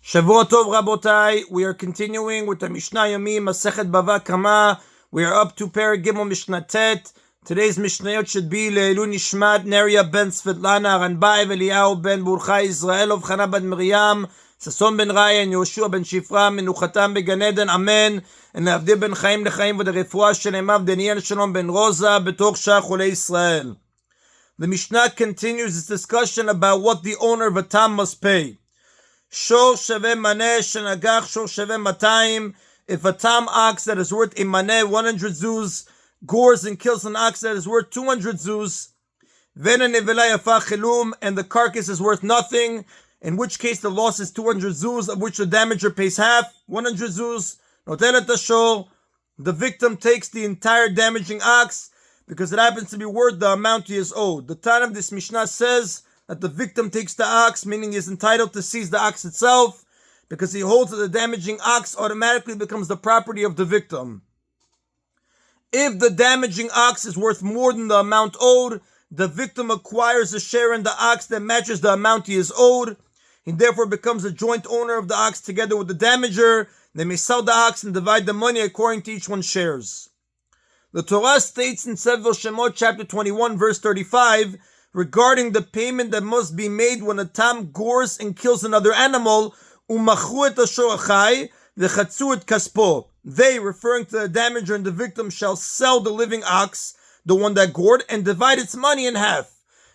Shavua Tov Rabotai, we are continuing with the Mishna Yomi, Masechet Bava Kamma. We are up to Perek Gimel Mishnah Tet. Today's Mishnayot should be Le'elu Nishmat Neria ben Svetlana, Ranbai Eliyahu ben Burcha Israel of Chana ben Miriam, Sason ben Raya and Yoshua ben Shifra, Menuchatam began Eden, Amen. And Le'avdir ben Chaim Lechaim with the Refuah Shelemav Daniel Shalom ben Rosa Betoch Shach Chulei Israel. The Mishnah continues its discussion about what the owner of a tam must pay. Shor sheve maneh shenagach shor sheve 200. If a tam ox that is worth a maneh 100 zuz gores and kills an ox that is worth 200 zuz, vena nevela yafa chilum, and the carcass is worth nothing, in which case the loss is 200 zuz, of which the damager pays half, 100 zuz. Notelet ashor, the victim takes the entire damaging ox because it happens to be worth the amount he is owed. The time of this Mishnah says that the victim takes the ox, meaning he is entitled to seize the ox itself, because he holds that the damaging ox automatically becomes the property of the victim. If the damaging ox is worth more than the amount owed, the victim acquires a share in the ox that matches the amount he is owed. He therefore becomes a joint owner of the ox together with the damager. They may sell the ox and divide the money according to each one's shares. The Torah states in Sefer Shemot chapter 21 verse 35 regarding the payment that must be made when a tam gores and kills another animal, umachu et ashor achai v'chatzu et kaspo. They, referring to the damager and the victim, shall sell the living ox, the one that gored, and divide its money in half.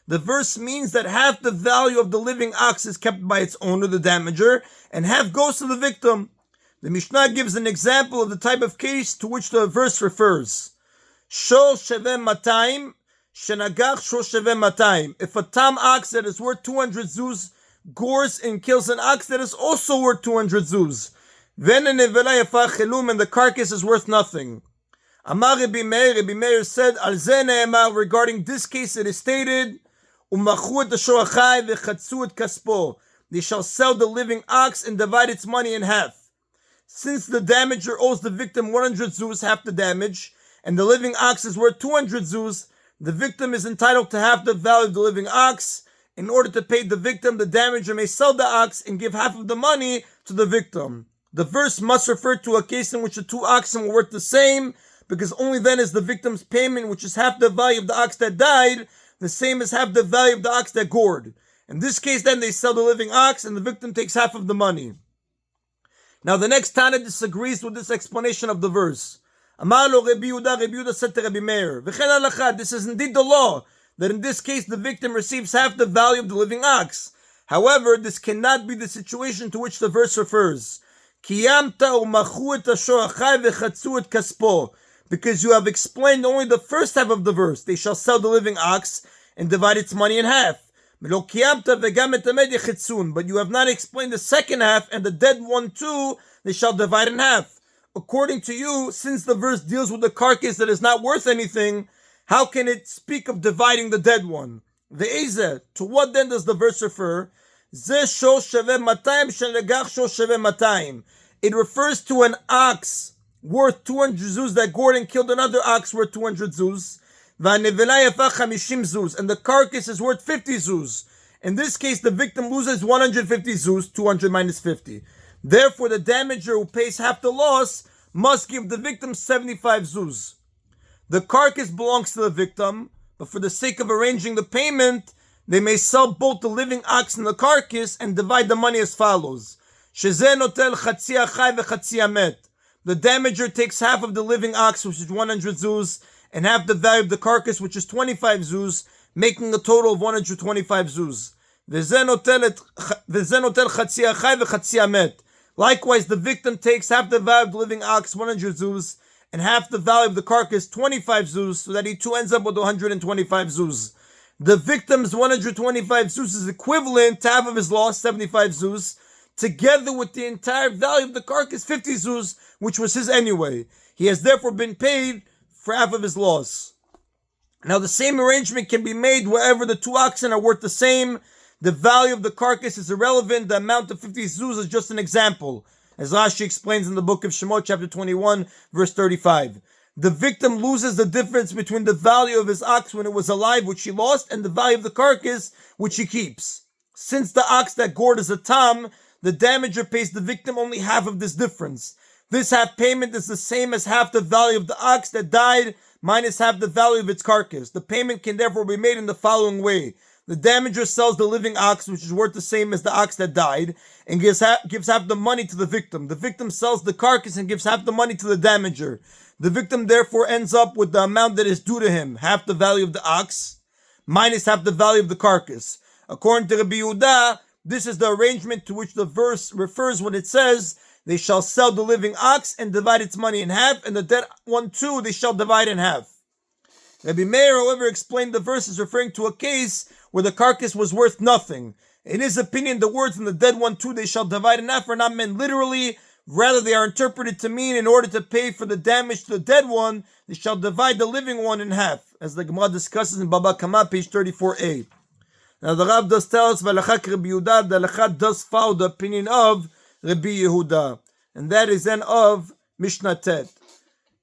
The verse means that half the value of the living ox is kept by its owner, the damager, and half goes to the victim. The Mishnah gives an example of the type of case to which the verse refers. Shor sheveh 200. Shenagach shor sheveh 200. If a tam ox that is worth 200 zuz gores and kills an ox that is also worth 200 zuz, vena nevela yafa chilum, and the carcass is worth nothing. Amar Rabbi Meir said, al zeh ne'emar, regarding this case it is stated, umachu et ashor achai v'chatzu et kaspo. They shall sell the living ox and divide its money in half. Since the damager owes the victim 100 zuz, half the damage, and the living ox is worth 200 zuz, the victim is entitled to half the value of the living ox. In order to pay the victim, the damager may sell the ox and give half of the money to the victim. The verse must refer to a case in which the two oxen were worth the same, because only then is the victim's payment, which is half the value of the ox that died, the same as half the value of the ox that gored. In this case, then, they sell the living ox and the victim takes half of the money. Now, the next Tana disagrees with this explanation of the verse. Amar lo Rabbi Yehuda said to Rabbi Meir, V'chen halacha, this is indeed the law, that in this case the victim receives half the value of the living ox. However, this cannot be the situation to which the verse refers. Kiyamta umachu et ashor achai v'chatzu et kaspo. Because you have explained only the first half of the verse, they shall sell the living ox and divide its money in half. But you have not explained the second half, and the dead one too, they shall divide in half. According to you, since the verse deals with the carcass that is not worth anything, how can it speak of dividing the dead one? Ve'ezeh, to what then does the verse refer? Zeh shor sheveh 200 shenagach shor sheveh 200. It refers to an ox worth 200 zuz that gored and killed another ox worth 200 zuz. Va'nevela yafa 50 zuz, and the carcass is worth 50 zuz. In this case, the victim loses 150 zuz, 200 minus 50. Therefore, the damager who pays half the loss must give the victim 75 zuz. The carcass belongs to the victim, but for the sake of arranging the payment, they may sell both the living ox and the carcass and divide the money as follows. Shezeh notel chatzi achai v'chatzi amet. The damager takes half of the living ox, which is 100 zuz, and half the value of the carcass, which is 25 zuz, making a total of 125 zuz. V'zeh notel chatzi achai v'chatzi amet. Likewise, the victim takes half the value of the living ox, 100 zuz, and half the value of the carcass, 25 zuz, so that he too ends up with 125 zuz. The victim's 125 zuz is equivalent to half of his loss, 75 zuz, together with the entire value of the carcass, 50 zuz, which was his anyway. He has therefore been paid for half of his loss. Now, the same arrangement can be made wherever the two oxen are worth the same. The value of the carcass is irrelevant. The amount of 50 zuz is just an example, as Rashi explains in the book of Shemot, chapter 21, verse 35. The victim loses the difference between the value of his ox when it was alive, which he lost, and the value of the carcass, which he keeps. Since the ox that gored is a tam, the damager pays the victim only half of this difference. This half payment is the same as half the value of the ox that died minus half the value of its carcass. The payment can therefore be made in the following way. The damager sells the living ox, which is worth the same as the ox that died, and gives half the money to the victim. The victim sells the carcass and gives half the money to the damager. The victim therefore ends up with the amount that is due to him, half the value of the ox, minus half the value of the carcass. According to Rabbi Yehuda, this is the arrangement to which the verse refers when it says, they shall sell the living ox and divide its money in half, and the dead one too they shall divide in half. Rabbi Meir, however, explained the verse as referring to a case where the carcass was worth nothing. In his opinion, the words in the dead one too they shall divide in half are not meant literally, rather they are interpreted to mean in order to pay for the damage to the dead one, they shall divide the living one in half, as the Gemara discusses in Bava Kamma, page 34a. Now the Rav does tell us, V'alachak Rabbi Yehuda, the Halakha does follow the opinion of Rabbi Yehuda, and that is then of Mishnah Tet.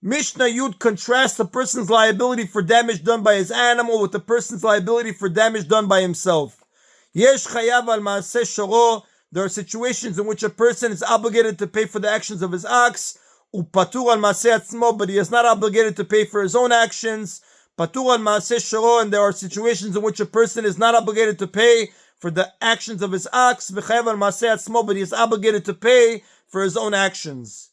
Mishnah Yud contrasts a person's liability for damage done by his animal with the person's liability for damage done by himself. Yesh chayav al maaseh shoro. There are situations in which a person is obligated to pay for the actions of his ox. Upatur al maaseh atzmo, but he is not obligated to pay for his own actions. Patur al maaseh shoro, and there are situations in which a person is not obligated to pay for the actions of his ox. V'chayav al maaseh atzmo, but he is obligated to pay for his own actions.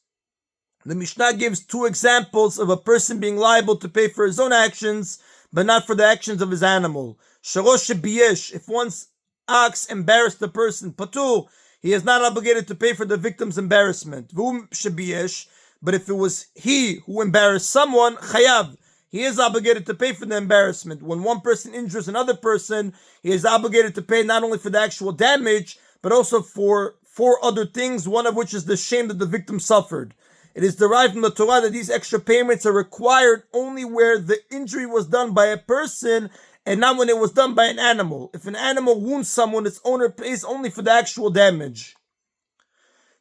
The Mishnah gives two examples of a person being liable to pay for his own actions, but not for the actions of his animal. Shorosh shebiyesh, if one's ox embarrassed the person, patur, he is not obligated to pay for the victim's embarrassment. V'um shebiyesh, but if it was he who embarrassed someone, chayav, he is obligated to pay for the embarrassment. When one person injures another person, he is obligated to pay not only for the actual damage, but also for 4 other things, one of which is the shame that the victim suffered. It is derived from the Torah that these extra payments are required only where the injury was done by a person and not when it was done by an animal. If an animal wounds someone, its owner pays only for the actual damage.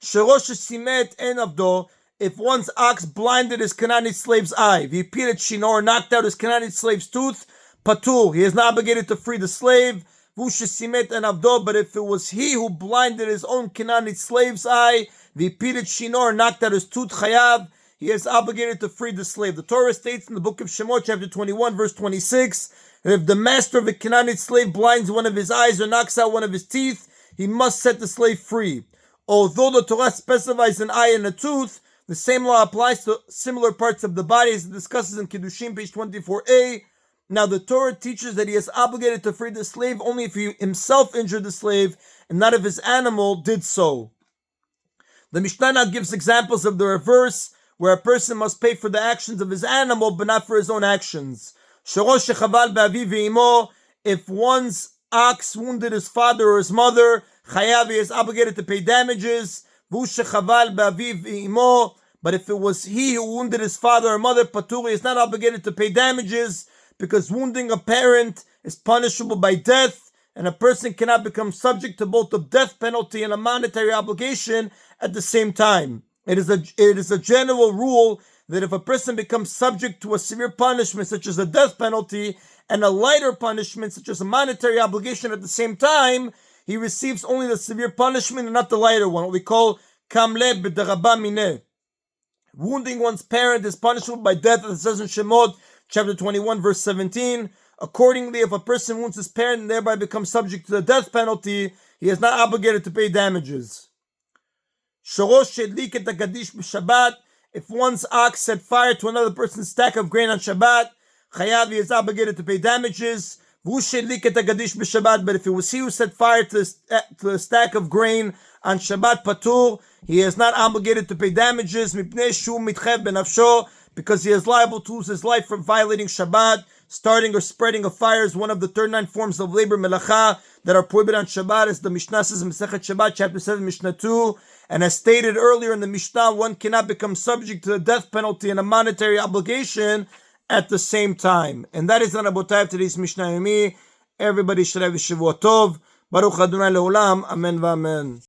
Sherosh simet en avdo, if one's ox blinded his Canaanite slave's eye, v'yipiret shinor, knocked out his Canaanite slave's tooth, patur, he is not obligated to free the slave. V'ush simet en avdo, but if it was he who blinded his own Canaanite slave's eye, v'yipiret shinor, knocked out his tooth, chayav, he is obligated to free the slave. The Torah states in the book of Shemot, chapter 21, verse 26, that if the master of a Canaanite slave blinds one of his eyes or knocks out one of his teeth, he must set the slave free. Although the Torah specifies an eye and a tooth, the same law applies to similar parts of the body, as it discusses in Kiddushin, page 24a. Now the Torah teaches that he is obligated to free the slave only if he himself injured the slave, and not if his animal did so. The Mishnah now gives examples of the reverse, where a person must pay for the actions of his animal, but not for his own actions. Shorosh shechaval be'aviv ve'imo, if one's ox wounded his father or his mother, chayav, he is obligated to pay damages. V'ush shechaval be'aviv ve'imo, but if it was he who wounded his father or mother, patur, he is not obligated to pay damages, because wounding a parent is punishable by death, and a person cannot become subject to both the death penalty and a monetary obligation at the same time. It is a general rule that if a person becomes subject to a severe punishment such as a death penalty and a lighter punishment such as a monetary obligation at the same time, he receives only the severe punishment and not the lighter one, what we call kamle b'derabah mineh. Wounding one's parent is punishable by death, as it says in Shemot, chapter 21, verse 17. Accordingly, if a person wounds his parent and thereby becomes subject to the death penalty, he is not obligated to pay damages. Shorosh shedlik et hagadish b'Shabbat, if one's ox set fire to another person's stack of grain on Shabbat, chayav, he is obligated to pay damages. V'hu shedlik et hagadish b'Shabbat, but if it was he who set fire to the stack of grain on Shabbat, patur, he is not obligated to pay damages, mipnei shu mitchev benafsho, because he is liable to lose his life from violating Shabbat. Starting or spreading a fire is one of the 39 forms of labor melacha that are prohibited on Shabbat, as the Mishnah says in Masechet Shabbat, chapter 7, Mishnah 2. And as stated earlier in the Mishnah, one cannot become subject to the death penalty and a monetary obligation at the same time. And that is on Rabotai today's Mishna Yomi. Everybody should have a Shavua Tov. Baruch Adonai Leolam. Amen v'amen.